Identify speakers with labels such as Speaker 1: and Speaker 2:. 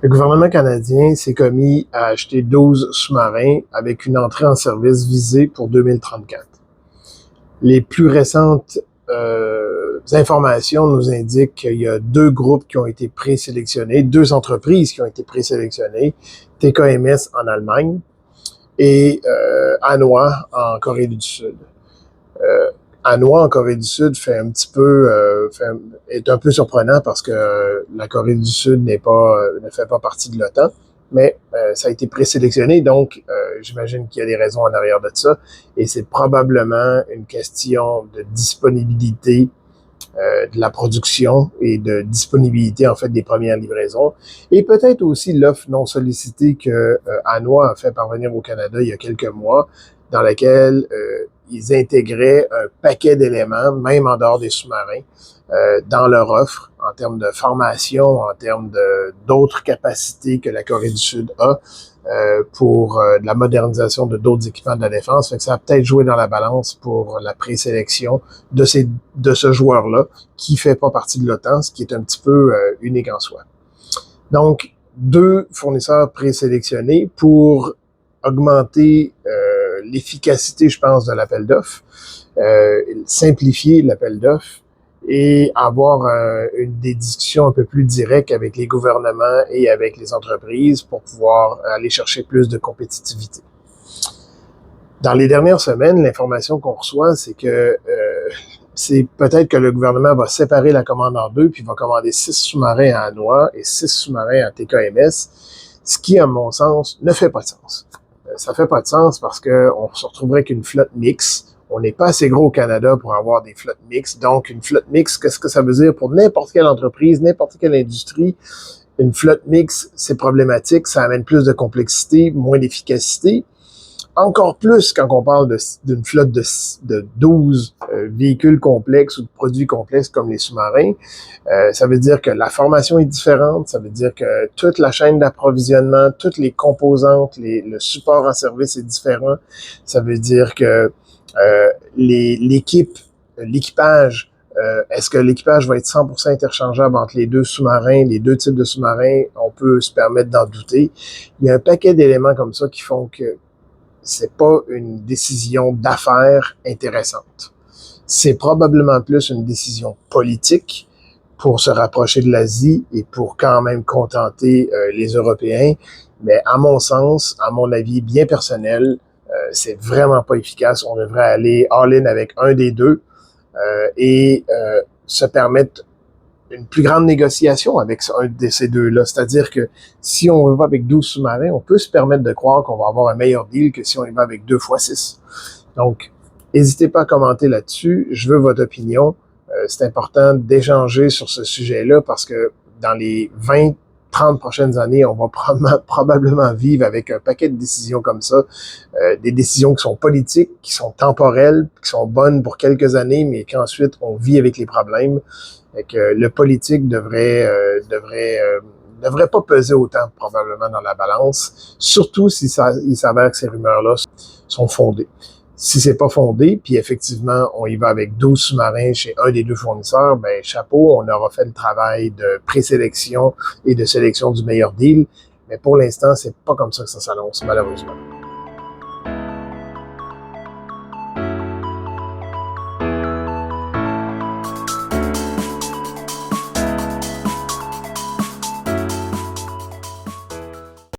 Speaker 1: Le gouvernement canadien s'est commis à acheter 12 sous-marins avec une entrée en service visée pour 2034. Les plus récentes informations nous indiquent qu'il y a deux groupes qui ont été présélectionnés, deux entreprises qui ont été présélectionnées, TKMS en Allemagne et Hanwha en Corée du Sud. Hanwha en Corée du Sud est un peu surprenant parce que la Corée du Sud ne fait pas partie de l'OTAN, mais ça a été présélectionné, donc j'imagine qu'il y a des raisons en arrière de ça, et c'est probablement une question de disponibilité de la production et de disponibilité en fait des premières livraisons, et peut-être aussi l'offre non sollicitée que Hanwha a fait parvenir au Canada il y a quelques mois, dans laquelle ils intégraient un paquet d'éléments, même en dehors des sous-marins, dans leur offre, en termes de formation, en termes d'autres capacités que la Corée du Sud a pour de la modernisation de d'autres équipements de la défense. Fait que ça a peut-être joué dans la balance pour la présélection de ce joueur-là, qui fait pas partie de l'OTAN, ce qui est un petit peu unique en soi. Donc, deux fournisseurs présélectionnés pour augmenter l'efficacité, je pense, de l'appel d'offres, simplifier l'appel d'offres et avoir des discussions un peu plus directes avec les gouvernements et avec les entreprises pour pouvoir aller chercher plus de compétitivité. Dans les dernières semaines, l'information qu'on reçoit, c'est que c'est peut-être que le gouvernement va séparer la commande en deux, puis va commander 6 sous-marins à Hanwha et 6 sous-marins à TKMS, ce qui, à mon sens, ne fait pas de sens. Ça fait pas de sens parce qu'on se retrouverait avec une flotte mixte. On n'est pas assez gros au Canada pour avoir des flottes mixtes. Donc, une flotte mixte, qu'est-ce que ça veut dire pour n'importe quelle entreprise, n'importe quelle industrie? Une flotte mixte, c'est problématique. Ça amène plus de complexité, moins d'efficacité. Encore plus quand on parle d'une flotte de 12 véhicules complexes ou de produits complexes comme les sous-marins. Ça veut dire que la formation est différente, ça veut dire que toute la chaîne d'approvisionnement, toutes les composantes, le support en service est différent. Ça veut dire que l'équipage, est-ce que l'équipage va être 100% interchangeable entre les deux sous-marins, les deux types de sous-marins? On peut se permettre d'en douter. Il y a un paquet d'éléments comme ça qui font que c'est pas une décision d'affaires intéressante. C'est probablement plus une décision politique pour se rapprocher de l'Asie et pour quand même contenter les Européens. Mais à mon sens, à mon avis bien personnel, c'est vraiment pas efficace. On devrait aller all-in avec un des deux et se permettre une plus grande négociation avec un de ces deux-là. C'est-à-dire que si on va avec 12 sous-marins, on peut se permettre de croire qu'on va avoir un meilleur deal que si on y va avec 2 fois 6. Donc, n'hésitez pas à commenter là-dessus. Je veux votre opinion. C'est important d'échanger sur ce sujet-là parce que dans les 20-30 prochaines années, on va probablement vivre avec un paquet de décisions comme ça, des décisions qui sont politiques, qui sont temporelles, qui sont bonnes pour quelques années, mais qu'ensuite on vit avec les problèmes. Et que le politique devrait pas peser autant probablement dans la balance, surtout si il s'avère que ces rumeurs-là sont fondées. Si c'est pas fondé, puis effectivement, on y va avec 12 sous-marins chez un des deux fournisseurs, ben chapeau, on aura fait le travail de présélection et de sélection du meilleur deal. Mais pour l'instant, c'est pas comme ça que ça s'annonce, malheureusement.